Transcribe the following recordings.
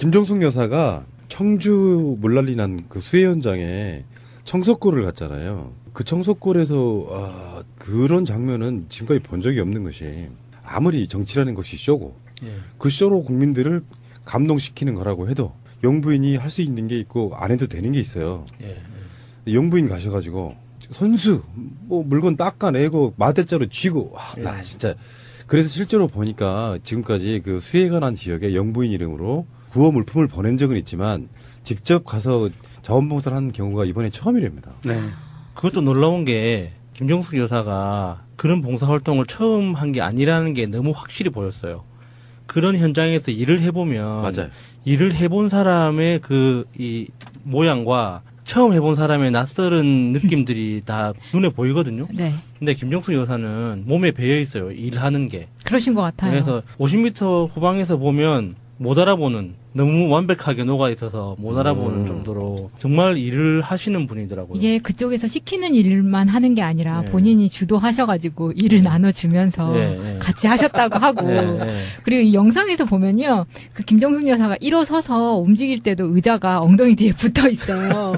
김정숙 여사가 청주 물난리 난 그 수해 현장에 청석골을 갔잖아요. 그 청석골에서 그런 장면은 지금까지 본 적이 없는 것이 아무리 정치라는 것이 쇼고 그 쇼로 국민들을 감동시키는 거라고 해도 영부인이 할 수 있는 게 있고 안 해도 되는 게 있어요. 영부인 가셔가지고 선수 뭐 물건 닦아내고 마대자루 쥐고 나 진짜 그래서 실제로 보니까 지금까지 그 수해가 난 지역에 영부인 이름으로 구호 물품을 보낸 적은 있지만 직접 가서 자원봉사를 하는 경우가 이번에 처음이랍니다. 네. 그것도 놀라운 게 김정숙 여사가 그런 봉사활동을 처음 한 게 아니라는 게 너무 확실히 보였어요. 그런 현장에서 일을 해보면 맞아요. 일을 해본 사람의 이 모양과 처음 해본 사람의 낯설은 느낌들이 다 눈에 보이거든요. 네. 근데 김정숙 여사는 몸에 배어 있어요. 일하는 게. 그러신 것 같아요. 그래서 50m 후방에서 보면 못 알아보는 너무 완벽하게 녹아 있어서 못 알아보는 정도로 정말 일을 하시는 분이더라고요. 이게 그쪽에서 시키는 일만 하는 게 아니라 본인이 주도하셔가지고 일을 나눠주면서 같이 하셨다고 하고 그리고 이 영상에서 보면요, 그 김정숙 여사가 일어서서 움직일 때도 의자가 엉덩이 뒤에 붙어 있어요.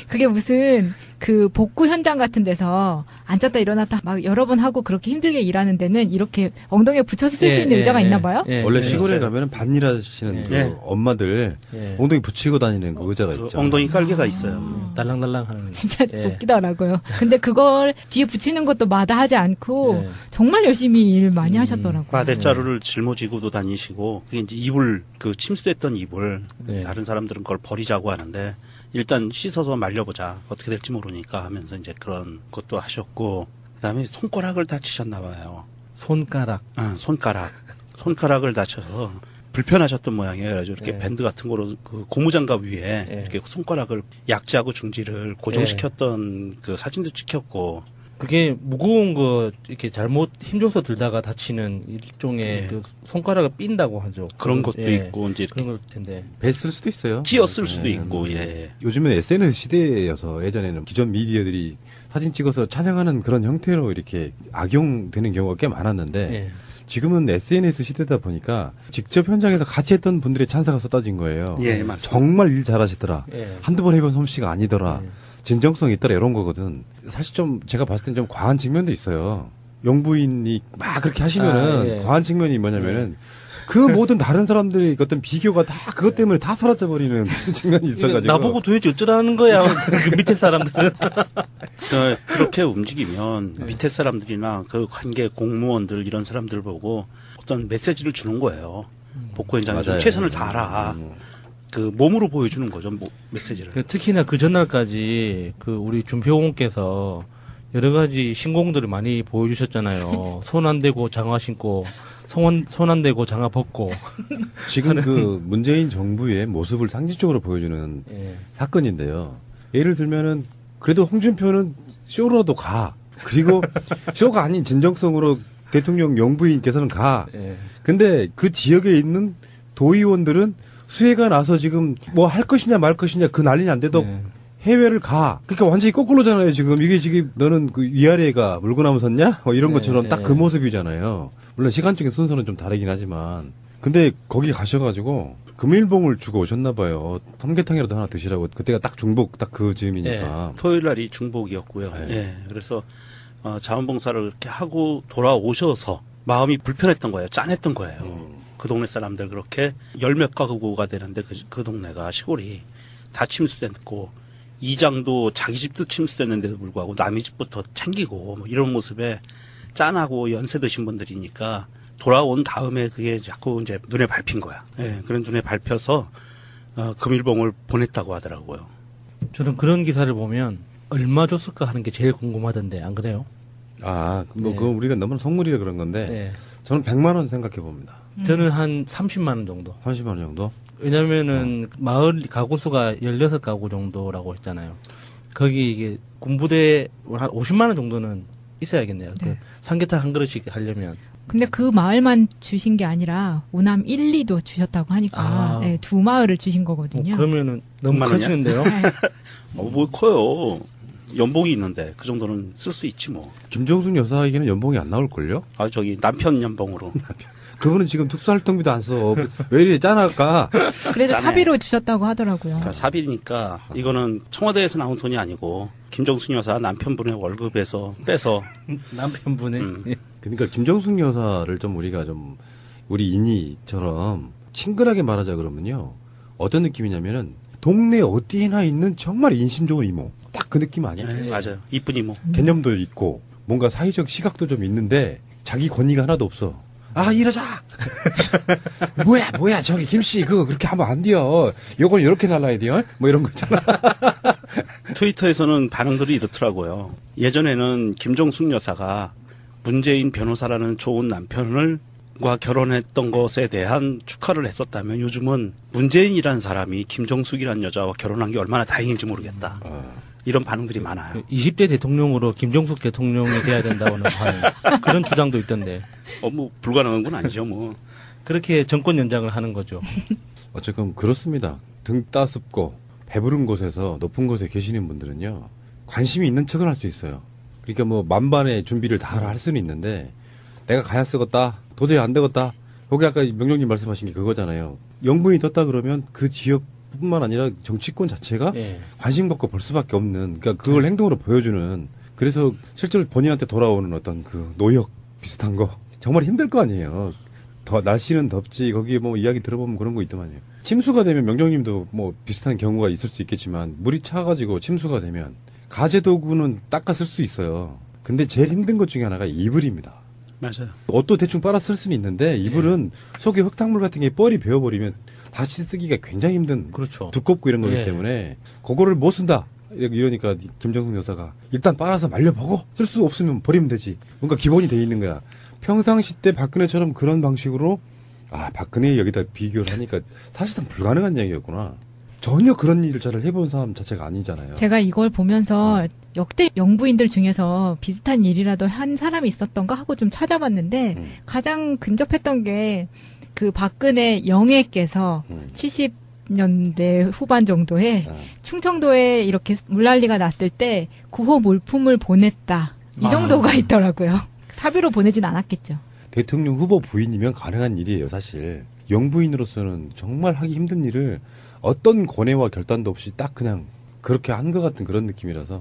그게 무슨 그 복구 현장 같은 데서 앉았다 일어났다 막 여러 번 하고 그렇게 힘들게 일하는 데는 이렇게 엉덩이에 붙여서 쓸 수 있는 의자가 있나 봐요? 원래 시골에 가면은 밭일하시는 그 엄마들 엉덩이 붙이고 다니는 그 의자가 있죠. 엉덩이 깔개가 있어요. 달랑달랑 하는. 진짜 웃기더라고요. 근데 그걸 뒤에 붙이는 것도 마다하지 않고 정말 열심히 일 많이 하셨더라고요. 마대자루를 짊어지고도 다니시고 그게 이제 이불 그 침수됐던 이불 다른 사람들은 그걸 버리자고 하는데 일단 씻어서 말려보자 어떻게 될지 모르니까 하면서 이제 그런 것도 하셨고 그다음에 손가락을 다치셨나 봐요. 손가락. 손가락을 다쳐서 불편하셨던 모양이에요. 그래서 이렇게 밴드 같은 거로 그 고무장갑 위에 이렇게 손가락을 약지하고 중지를 고정시켰던 그 사진도 찍혔고. 그게 무거운 거 이렇게 잘못 힘줘서 들다가 다치는 일종의 그 손가락을 삔다고 하죠. 그런 것도 있고 이제 그런 걸 텐데 뱄을 수도 있어요. 찧었을 수도 있고. 요즘은 SNS 시대여서 예전에는 기존 미디어들이 사진 찍어서 찬양하는 그런 형태로 이렇게 악용되는 경우가 꽤 많았는데 지금은 SNS 시대다 보니까 직접 현장에서 같이 했던 분들의 찬사가 쏟아진 거예요. 맞습니다. 정말 일 잘하시더라. 한두 번 해본 솜씨가 아니더라. 진정성이 있더라 이런 거거든. 사실 좀 제가 봤을 땐 좀 과한 측면도 있어요. 영부인이 막 그렇게 하시면은 과한 측면이 뭐냐면은 그 모든 다른 사람들의 어떤 비교가 다 그것 때문에 다 사라져 버리는 측면이 있어가지고 나보고 도대체 어쩌라는 거야 그 밑에 사람들은. 그렇게 움직이면 밑에 사람들이나 그 관계 공무원들 이런 사람들 보고 어떤 메시지를 주는 거예요. 복구 현장에서 최선을 다하라. 그 몸으로 보여주는 거죠, 메시지를. 특히나 그 전날까지 그 우리 준표공께서 여러 가지 신공들을 많이 보여주셨잖아요. 손 안 대고 장화 신고, 손 안 대고 장화 벗고. 지금 그 문재인 정부의 모습을 상징적으로 보여주는 사건인데요. 예를 들면은 그래도 홍준표는 쇼로라도 가. 그리고 쇼가 아닌 진정성으로 대통령 영부인께서는 가. 근데 그 지역에 있는 도의원들은 수해가 나서 지금 뭐 할 것이냐 말 것이냐 그 난리는 안 돼도 해외를 가. 그러니까 완전히 거꾸로잖아요, 지금. 이게 지금 너는 그 위아래가 물고 나무 섰냐? 뭐 이런 것처럼 딱 그 모습이잖아요. 물론 시간적인 순서는 좀 다르긴 하지만. 근데 거기 가셔가지고 금일봉을 주고 오셨나 봐요. 삼계탕이라도 하나 드시라고. 그때가 딱 중복 딱 그 즈음이니까. 토요일 날이 중복이었고요. 그래서 자원봉사를 이렇게 하고 돌아오셔서 마음이 불편했던 거예요. 짠했던 거예요. 그 동네 사람들 그렇게 열 몇 가구가 되는데 그 동네가 시골이 다 침수됐고 이장도 자기 집도 침수됐는데도 불구하고 남의 집부터 챙기고 뭐 이런 모습에 짠하고 연세 드신 분들이니까 돌아온 다음에 그게 자꾸 이제 눈에 밟힌 거야. 그런 눈에 밟혀서 금일봉을 보냈다고 하더라고요. 저는 그런 기사를 보면 얼마 줬을까 하는 게 제일 궁금하던데 안 그래요? 그거 우리가 너무 속물이라 그런 건데 저는 100만 원 생각해 봅니다. 저는 한 30만 원 정도. 30만 원 정도? 왜냐면은 마을 가구 수가 16가구 정도라고 했잖아요. 거기 이게 군부대 한 50만 원 정도는 있어야겠네요. 그 삼계탕 한 그릇씩 하려면. 근데 그 마을만 주신 게 아니라 우남 1, 2도 주셨다고 하니까 두 마을을 주신 거거든요. 그러면은 너무 커지는데요? 뭐 커요. 연봉이 있는데 그 정도는 쓸 수 있지 뭐. 김정숙 여사에게는 연봉이 안 나올걸요? 저기 남편 연봉으로. 그분은 지금 특수활동비도 안 써. 왜 이리 짠할까? 그래도 사비로 주셨다고 하더라고요. 그러니까 사비니까 이거는 청와대에서 나온 돈이 아니고 김정숙 여사 남편분의 월급에서 떼서 남편분의 그러니까 김정숙 여사를 좀 우리가 좀 우리 인이처럼 친근하게 말하자 그러면요. 어떤 느낌이냐면은 동네 어디에나 있는 정말 인심 좋은 이모. 딱 그 느낌 아니야? 네, 맞아요. 이쁜 이모. 개념도 있고 뭔가 사회적 시각도 좀 있는데 자기 권위가 하나도 없어. 아 이러자. 뭐야 저기 김씨 그렇게 하면 안 돼요. 요건 이렇게 날라야 돼요. 뭐 이런 거 있잖아. 트위터에서는 반응들이 이렇더라고요. 예전에는 김정숙 여사가 문재인 변호사라는 좋은 남편과 결혼했던 것에 대한 축하를 했었다면 요즘은 문재인이라는 사람이 김정숙이라는 여자와 결혼한 게 얼마나 다행인지 모르겠다. 이런 반응들이 많아요. 20대 대통령으로 김정숙 대통령이 돼야 된다고는 하는 그런 주장도 있던데. 뭐 불가능한 건 아니죠, 뭐. 그렇게 정권 연장을 하는 거죠. 어쨌건 그렇습니다. 등 따숩고 배부른 곳에서 높은 곳에 계시는 분들은요. 관심이 있는 척은 할 수 있어요. 그러니까 뭐 만반의 준비를 다 할 수는 있는데 내가 가야 쓰겠다. 도저히 안 되겠다. 여기 아까 명령님 말씀하신 게 그거잖아요. 영분이 떴다 그러면 그 지역뿐만 아니라 정치권 자체가 관심 갖고 볼 수밖에 없는 그러니까 그걸 행동으로 보여주는 그래서 실제로 본인한테 돌아오는 어떤 그 노역 비슷한 거 정말 힘들 거 아니에요. 더 날씨는 덥지 거기에 뭐 이야기 들어보면 그런 거 있더만요. 침수가 되면 명령님도 뭐 비슷한 경우가 있을 수 있겠지만 물이 차가지고 침수가 되면 가재도구는 닦아 쓸 수 있어요. 근데 제일 힘든 것 중에 하나가 이불입니다. 맞아요. 옷도 대충 빨아 쓸 수는 있는데 이불은 속에 흙탕물 같은 게 뻘이 베어버리면 다시 쓰기가 굉장히 힘든 그렇죠. 두껍고 이런 거기 때문에 그거를 못 쓴다. 이러니까 김정숙 여사가 일단 빨아서 말려보고 쓸 수 없으면 버리면 되지. 뭔가 기본이 돼 있는 거야. 평상시 때 박근혜처럼 그런 방식으로 박근혜 여기다 비교를 하니까 사실상 불가능한 얘기였구나. 전혀 그런 일을 잘 해본 사람 자체가 아니잖아요. 제가 이걸 보면서 역대 영부인들 중에서 비슷한 일이라도 한 사람이 있었던가 하고 좀 찾아봤는데 가장 근접했던 게 그 박근혜 영애께서 70년대 후반 정도에 충청도에 이렇게 물난리가 났을 때 구호 물품을 보냈다. 이 정도가 있더라고요. 사비로 보내진 않았겠죠. 대통령 후보 부인이면 가능한 일이에요, 사실. 영부인으로서는 정말 하기 힘든 일을 어떤 고뇌와 결단도 없이 딱 그냥 그렇게 한 것 같은 그런 느낌이라서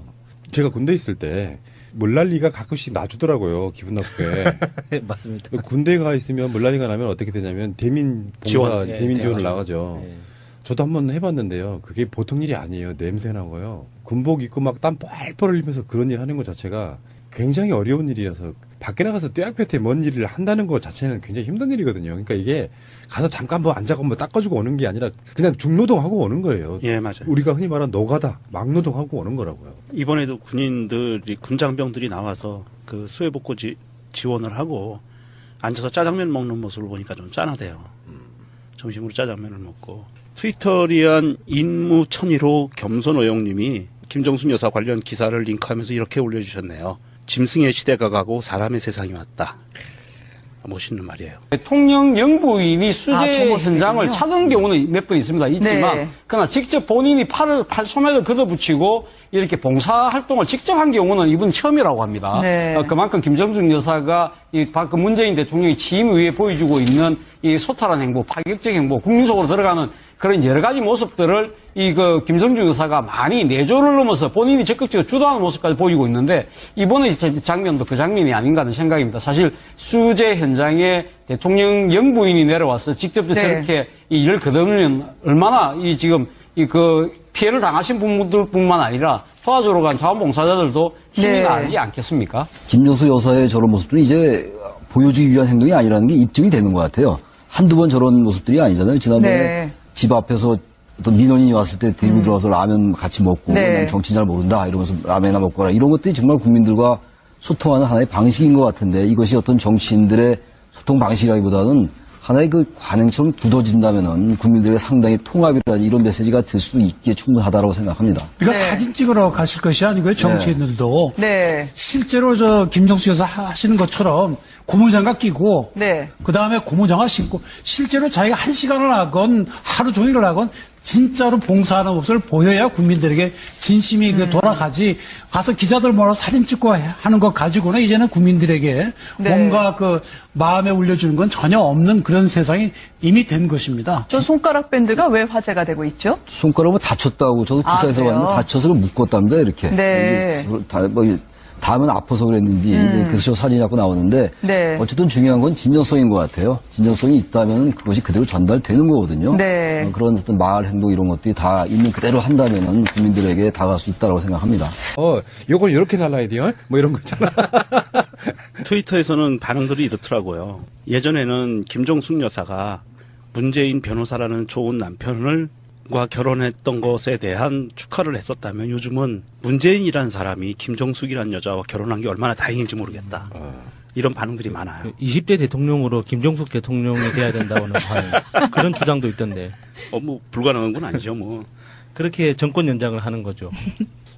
제가 군대 있을 때 물난리가 가끔씩 나주더라고요. 기분 나쁘게. 맞습니다. 군대에 가 있으면 물난리가 나면 어떻게 되냐면 대민 봉사, 대민 지원을 나가죠. 저도 한번 해봤는데요. 그게 보통 일이 아니에요. 냄새 나고요. 군복 입고 막 땀 뻘뻘 흘리면서 그런 일 하는 것 자체가 굉장히 어려운 일이어서 밖에 나가서 떼약볕에 먼 일을 한다는 것 자체는 굉장히 힘든 일이거든요. 그러니까 이게 가서 잠깐 뭐 앉아서 뭐 닦아주고 오는 게 아니라 그냥 중노동하고 오는 거예요. 예, 맞아요. 우리가 흔히 말하는 노가다, 막노동하고 오는 거라고요. 이번에도 군인들이, 군장병들이 나와서 그 수해복구 지원을 하고 앉아서 짜장면 먹는 모습을 보니까 좀 짠하대요. 점심으로 짜장면을 먹고. 트위터리안 인무천의로 겸손어영님이 김정숙 여사 관련 기사를 링크하면서 이렇게 올려주셨네요. 짐승의 시대가 가고 사람의 세상이 왔다. 멋있는 말이에요. 대통령 영부인이 수재 현장을 찾은 경우는 몇 번 있지만 그러나 직접 본인이 팔 소매를 걷어붙이고 이렇게 봉사활동을 직접 한 경우는 이번 처음이라고 합니다. 그만큼 김정숙 여사가 이 문재인 대통령이 취임 위에 보여주고 있는 이 소탈한 행보, 파격적 행보, 국민 속으로 들어가는 그런 여러 가지 모습들을 김정숙 여사가 많이 내조를 넘어서 본인이 적극적으로 주도하는 모습까지 보이고 있는데 이번에 장면도 그 장면이 아닌가 하는 생각입니다. 사실 수재 현장에 대통령 영부인이 내려와서 직접 저렇게 이 일을 거듭으면 얼마나 피해를 당하신 분들뿐만 아니라 도와주러 간 자원봉사자들도 힘이 나지 않겠습니까? 김정숙 여사의 저런 모습들은 이제 보여주기 위한 행동이 아니라는 게 입증이 되는 것 같아요. 한두 번 저런 모습들이 아니잖아요. 지난번에 집 앞에서 어떤 민원인이 왔을 때 데리고 들어와서 라면 같이 먹고 난 정치 잘 모른다 이러면서 라면이나 먹고 가라 이런 것들이 정말 국민들과 소통하는 하나의 방식인 것 같은데 이것이 어떤 정치인들의 소통 방식이라기보다는 하나의 그 관행처럼 굳어진다면은 국민들에게 상당히 통합이라든지 이런 메시지가 들 수 있기에 충분하다고 생각합니다. 그러니까 사진 찍으러 가실 것이 아니고요. 정치인들도 실제로 김정숙 여사 하시는 것처럼 고무장갑 끼고 그다음에 고무장갑 신고 실제로 자기가 1시간을 하건 하루 종일을 하건 진짜로 봉사하는 모습을 보여야 국민들에게 진심이 돌아가지. 가서 기자들 모아서 사진 찍고 하는 것 가지고는 이제는 국민들에게 뭔가 그 마음에 울려주는 건 전혀 없는 그런 세상이 이미 된 것입니다. 저 손가락 밴드가 왜 화제가 되고 있죠? 손가락을 다쳤다고 저도 기사에서 봤는데 다쳐서 묶었답니다 이렇게. 네. 다음은 아파서 그랬는지 이제 그래서 저 사진이 자꾸 나오는데 어쨌든 중요한 건 진정성인 것 같아요. 진정성이 있다면 그것이 그대로 전달되는 거거든요. 그런 어떤 말, 행동 이런 것들이 다 있는 그대로 한다면은 국민들에게 다가갈 수 있다고 생각합니다. 요건 이렇게 날라야 돼요? 뭐 이런 거 있잖아. 트위터에서는 반응들이 이렇더라고요. 예전에는 김정숙 여사가 문재인 변호사라는 좋은 남편을 과 결혼했던 것에 대한 축하를 했었다면 요즘은 문재인이라는 사람이 김정숙이라는 여자와 결혼한 게 얼마나 다행인지 모르겠다. 이런 반응들이 많아요. 20대 대통령으로 김정숙 대통령이 돼야 된다고는 그런 주장도 있던데. 뭐 불가능한 건 아니죠, 뭐. 그렇게 정권 연장을 하는 거죠.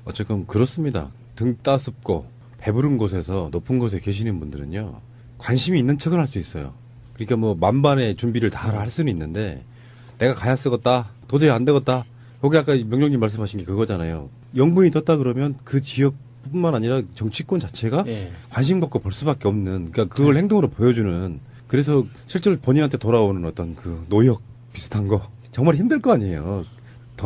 어쨌건 그렇습니다. 등 따숩고 배부른 곳에서 높은 곳에 계시는 분들은요. 관심이 있는 척은 할 수 있어요. 그러니까 뭐 만반의 준비를 다 할 수는 있는데 내가 가야 쓰겄다. 도저히 안 되겠다. 여기 아까 명령님 말씀하신 게 그거잖아요. 영분이 떴다 그러면 그 지역뿐만 아니라 정치권 자체가 관심 갖고 볼 수밖에 없는, 그러니까 그걸 행동으로 보여주는, 그래서 실제로 본인한테 돌아오는 어떤 그 노역 비슷한 거 정말 힘들 거 아니에요.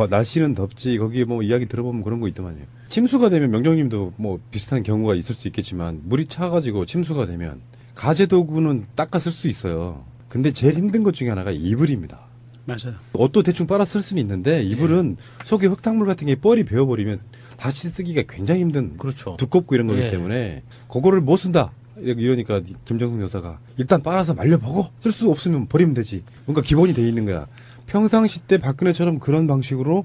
날씨는 덥지, 거기에 뭐 이야기 들어보면 그런 거 있더만요. 침수가 되면 명령님도 뭐 비슷한 경우가 있을 수 있겠지만 물이 차가지고 침수가 되면 가재도구는 닦아 쓸 수 있어요. 근데 제일 힘든 것 중에 하나가 이불입니다. 맞아요. 옷도 대충 빨아 쓸 수는 있는데 이불은 속에 흙탕물 같은 게 뻘이 베어버리면 다시 쓰기가 굉장히 힘든, 그렇죠. 두껍고 이런 거기 때문에 그거를 못 쓴다 이러니까 김정숙 여사가 일단 빨아서 말려보고 쓸 수 없으면 버리면 되지. 뭔가 기본이 돼 있는 거야. 평상시 때 박근혜처럼 그런 방식으로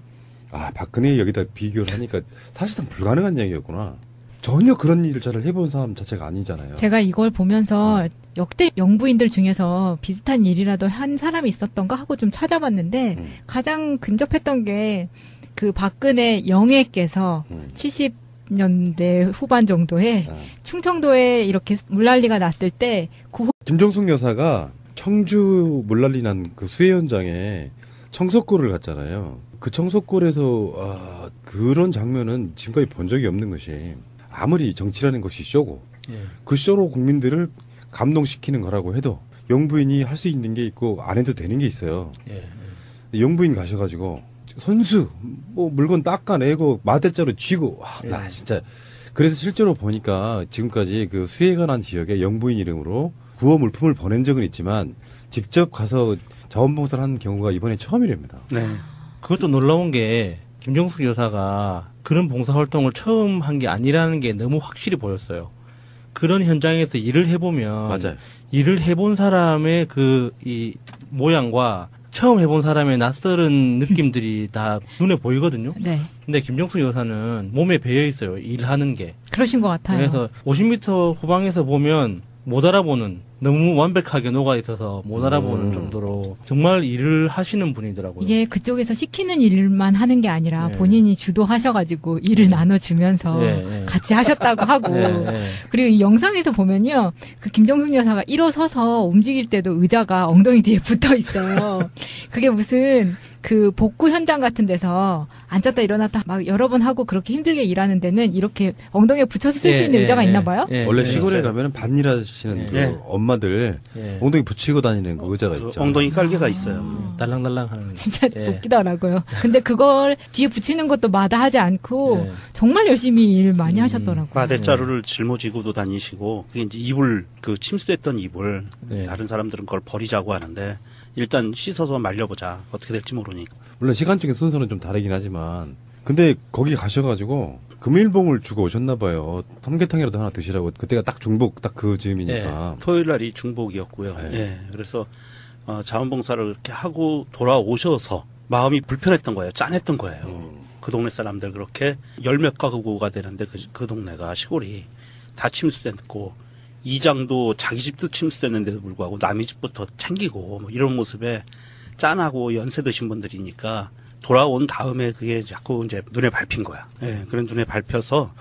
박근혜 여기다 비교를 하니까 사실상 불가능한 얘기였구나. 전혀 그런 일을 잘 해본 사람 자체가 아니잖아요. 제가 이걸 보면서 역대 영부인들 중에서 비슷한 일이라도 한 사람이 있었던가 하고 좀 찾아봤는데 가장 근접했던 게 그 박근혜 영애께서 70년대 후반 정도에 충청도에 이렇게 물난리가 났을 때 김정숙 여사가 청주 물난리 난 그 수해 현장에 청석골을 갔잖아요. 그 청석골에서 그런 장면은 지금까지 본 적이 없는 것이, 아무리 정치라는 것이 쇼고 그 쇼로 국민들을 감동시키는 거라고 해도 영부인이 할 수 있는 게 있고 안 해도 되는 게 있어요. 영부인 가셔가지고 선수 뭐 물건 닦아내고 마대자루 쥐고 나 진짜. 그래서 실제로 보니까 지금까지 그 수해가 난 지역에 영부인 이름으로 구호 물품을 보낸 적은 있지만 직접 가서 자원봉사를 하는 경우가 이번에 처음이랍니다. 네. 그것도 놀라운 게 김정숙 여사가 그런 봉사활동을 처음 한 게 아니라는 게 너무 확실히 보였어요. 그런 현장에서 일을 해보면 맞아요. 일을 해본 사람의 이 모양과 처음 해본 사람의 낯설은 느낌들이 다 눈에 보이거든요. 네. 근데 김정숙 여사는 몸에 배어 있어요. 일하는 게. 그러신 것 같아요. 그래서 50m 후방에서 보면 못 알아보는, 너무 완벽하게 녹아 있어서 못 알아보는 정도로 정말 일을 하시는 분이더라고요. 이게 그쪽에서 시키는 일만 하는 게 아니라 본인이 주도하셔가지고 일을 나눠주면서 같이 하셨다고 하고 그리고 이 영상에서 보면요, 그 김정숙 여사가 일어서서 움직일 때도 의자가 엉덩이 뒤에 붙어 있어요. 그게 무슨 그 복구 현장 같은 데서 앉았다 일어났다 막 여러 번 하고 그렇게 힘들게 일하는 데는 이렇게 엉덩이에 붙여서 쓸 수 있는 의자가 있나 봐요? 원래 시골에 가면은 밭일하시는 그 엄마들 엉덩이 붙이고 다니는 그 의자가 있죠. 엉덩이 깔개가 있어요. 달랑달랑 하는. 진짜 웃기더라고요. 근데 그걸 뒤에 붙이는 것도 마다하지 않고 정말 열심히 일 많이 하셨더라고요. 마대자루를 짊어지고도 다니시고, 그게 이제 이불, 그 침수됐던 이불, 다른 사람들은 그걸 버리자고 하는데 일단 씻어서 말려보자. 어떻게 될지 모르니까. 물론 시간적인 순서는 좀 다르긴 하지만, 근데 거기 가셔가지고 금일봉을 주고 오셨나 봐요. 삼계탕이라도 하나 드시라고. 그때가 딱 중복 딱 그 즈음이니까. 토요일 날이 중복이었고요. 그래서 자원봉사를 이렇게 하고 돌아오셔서 마음이 불편했던 거예요. 짠했던 거예요. 그 동네 사람들 그렇게 열몇 가구가 되는데 그 동네가 시골이 다 침수됐고, 이장도 자기 집도 침수됐는데도 불구하고 남의 집부터 챙기고 뭐 이런 모습에 짠하고 연세 드신 분들이니까 돌아온 다음에 그게 자꾸 이제 눈에 밟힌 거야. 그런 눈에 밟혀서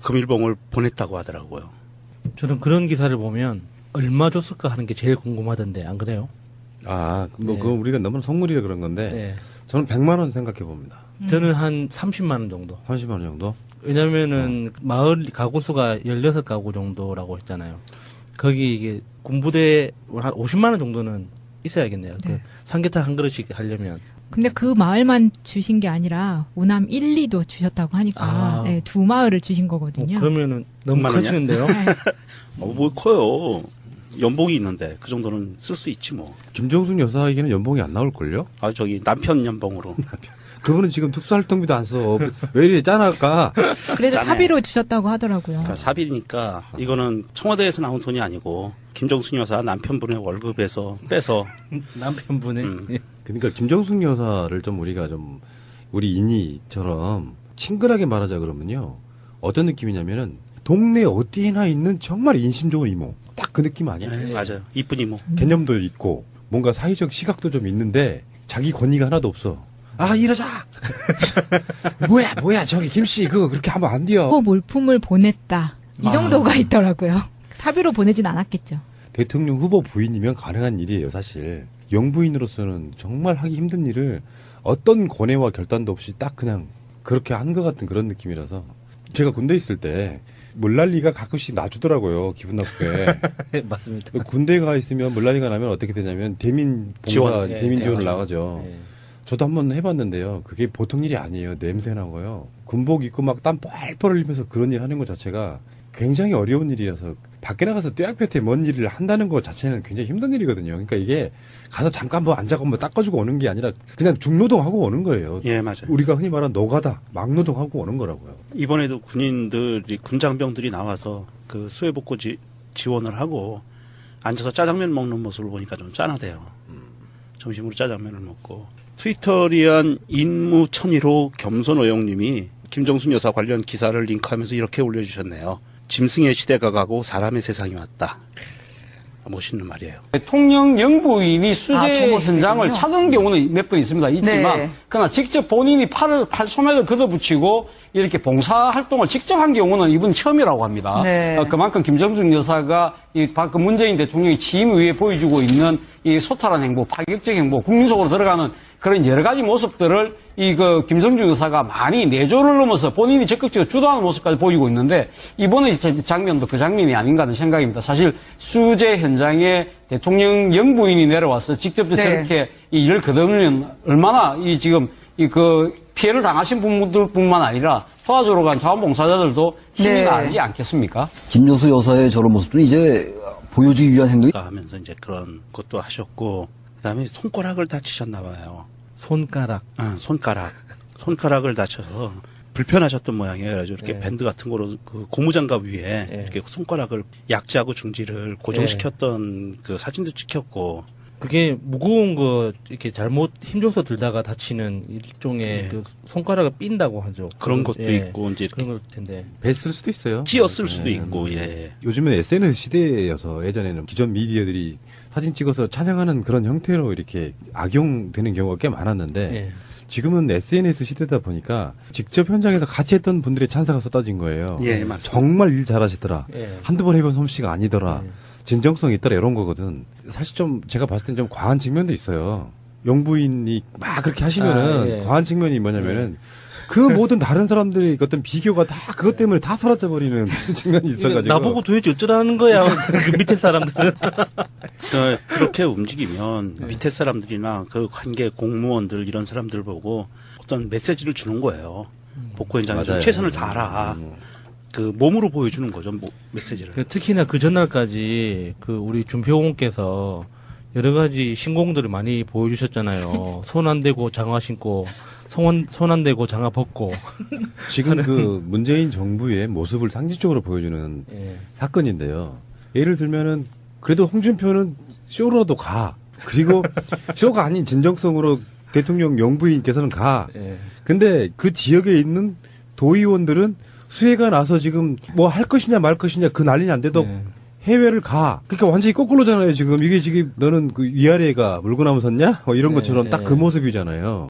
금일봉을 보냈다고 하더라고요. 저는 그런 기사를 보면 얼마 줬을까 하는 게 제일 궁금하던데, 안 그래요? 그거 우리가 너무 속물이라 그런 건데 저는 100만 원 생각해 봅니다. 저는 한 30만 원 정도. 30만 원 정도? 왜냐면은 마을 가구 수가 16가구 정도라고 했잖아요. 거기 이게 군부대 한 50만 원 정도는 있어야겠네요. 그 삼계탕 한 그릇씩 하려면. 근데 그 마을만 주신 게 아니라 우남 1, 2도 주셨다고 하니까 네, 두 마을을 주신 거거든요. 그러면은 너무 커지는데요? 뭐 커요. 연봉이 있는데 그 정도는 쓸 수 있지 뭐. 김정숙 여사에게는 연봉이 안 나올걸요? 아 저기 남편 연봉으로. 그분은 지금 특수활동비도 안 써. 왜 이리 짠할까? 그래도 사비로 주셨다고 하더라고요. 그러니까 사비니까 이거는 청와대에서 나온 돈이 아니고 김정숙 여사 남편분의 월급에서 빼서 남편분의. 그러니까 김정숙 여사를 좀 우리가 좀 우리 인이처럼 친근하게 말하자 그러면요. 어떤 느낌이냐면은 동네 어디에나 있는 정말 인심 좋은 이모. 딱 그 느낌 아니야? 네, 맞아요. 이쁜 이모. 개념도 있고 뭔가 사회적 시각도 좀 있는데 자기 권위가 하나도 없어. 아 이러자. 뭐야 저기 김씨 그거 그렇게 하면 안 돼요. 그 몰품을 보냈다. 이 정도가 있더라고요. 사비로 보내진 않았겠죠. 대통령 후보 부인이면 가능한 일이에요 사실. 영부인으로서는 정말 하기 힘든 일을 어떤 고뇌와 결단도 없이 딱 그냥 그렇게 한 것 같은 그런 느낌이라서 제가 군대 있을 때 물난리가 가끔씩 나주더라고요. 기분 나쁘게. 맞습니다. 군대에 가 있으면 물난리가 나면 어떻게 되냐면 대민 봉사, 대민 지원을 나가죠. 저도 한번 해봤는데요. 그게 보통 일이 아니에요. 냄새 나고요. 군복 입고 막 땀 뻘뻘 흘리면서 그런 일 하는 것 자체가 굉장히 어려운 일이어서 밖에 나가서 떼약볕에 먼 일을 한다는 것 자체는 굉장히 힘든 일이거든요. 그러니까 이게 가서 잠깐 뭐 앉아서 뭐 닦아주고 오는 게 아니라 그냥 중노동하고 오는 거예요. 예, 맞아요. 우리가 흔히 말하는 노가다, 막노동하고 오는 거라고요. 이번에도 군인들이 군장병들이 나와서 그 수해복구 지원을 하고 앉아서 짜장면 먹는 모습을 보니까 좀 짠하대요. 점심으로 짜장면을 먹고. 트위터리안 인무천의로 겸손어영님이 김정숙 여사 관련 기사를 링크하면서 이렇게 올려주셨네요. 짐승의 시대가 가고 사람의 세상이 왔다. 멋있는 말이에요. 대통령 영부인이 수재 현장을 찾은 경우는 몇 번 있지만 그러나 직접 본인이 팔 소맥을 걷어붙이고 이렇게 봉사활동을 직접 한 경우는 이번 처음이라고 합니다. 그만큼 김정숙 여사가 이 박근 문재인 대통령이 취임 이후에 보여주고 있는 이 소탈한 행보, 파격적 행보, 국민 속으로 들어가는 그런 여러 가지 모습들을 김정숙 여사가 많이 내조를 넘어서 본인이 적극적으로 주도하는 모습까지 보이고 있는데 이번에 장면도 그 장면이 아닌가 하는 생각입니다. 사실 수재 현장에 대통령 영부인이 내려와서 직접 저렇게 이 일을 거두면 얼마나 피해를 당하신 분들뿐만 아니라 도와주러 간 자원봉사자들도 힘이 나지 않겠습니까? 김정숙 여사의 저런 모습들은 이제 보여주기 위한 행동이 하면서 이제 그런 것도 하셨고 그다음에 손가락을 다치셨나 봐요. 손가락. 손가락을 다쳐서 불편하셨던 모양이에요. 그래서 이렇게 밴드 같은 거로 그 고무장갑 위에 이렇게 손가락을 약지하고 중지를 고정시켰던 그 사진도 찍혔고. 그게 무거운 거 이렇게 잘못 힘줘서 들다가 다치는 일종의 그 손가락을 삔다고 하죠. 그런 것도 있고 이제 그런 걸 텐데. 뱄을 수도 있어요. 찧었을 수도 있고. 요즘은 SNS 시대여서 예전에는 기존 미디어들이 사진 찍어서 찬양하는 그런 형태로 이렇게 악용되는 경우가 꽤 많았는데 지금은 SNS 시대다 보니까 직접 현장에서 같이 했던 분들의 찬사가 쏟아진 거예요. 맞습니다. 정말 일 잘하시더라. 한두 번 해본 솜씨가 아니더라. 진정성이 있더라 이런 거거든. 사실 좀 제가 봤을 땐 좀 과한 측면도 있어요. 영부인이 막 그렇게 하시면은 과한 측면이 뭐냐면은 그 모든 다른 사람들의 어떤 비교가 다 그것 때문에 다 사라져 버리는 측면이 있어가지고 나보고 도대체 어쩌라는 거야 그 밑에 사람들은. 그렇게 움직이면 밑에 사람들이나 그 관계 공무원들 이런 사람들 보고 어떤 메시지를 주는 거예요. 복구 현장에서 최선을 다하라. 그 몸으로 보여주는 거죠, 메시지를. 특히나 그 전날까지 그 우리 준표공께서 여러 가지 신공들을 많이 보여주셨잖아요. 손 안 대고 장화 신고, 손 안 대고 장화 벗고. 지금 그 문재인 정부의 모습을 상징적으로 보여주는 사건인데요. 예를 들면은 그래도 홍준표는 쇼로라도 가. 그리고 쇼가 아닌 진정성으로 대통령 영부인께서는 가. 근데 그 지역에 있는 도의원들은 수해가 나서 지금 뭐 할 것이냐 말 것이냐 그 난리는 안 돼도 해외를 가. 그러니까 완전히 거꾸로잖아요, 지금. 이게 지금 너는 그 위아래가 물고 나무 섰냐? 뭐 이런 것처럼 딱 그 모습이잖아요.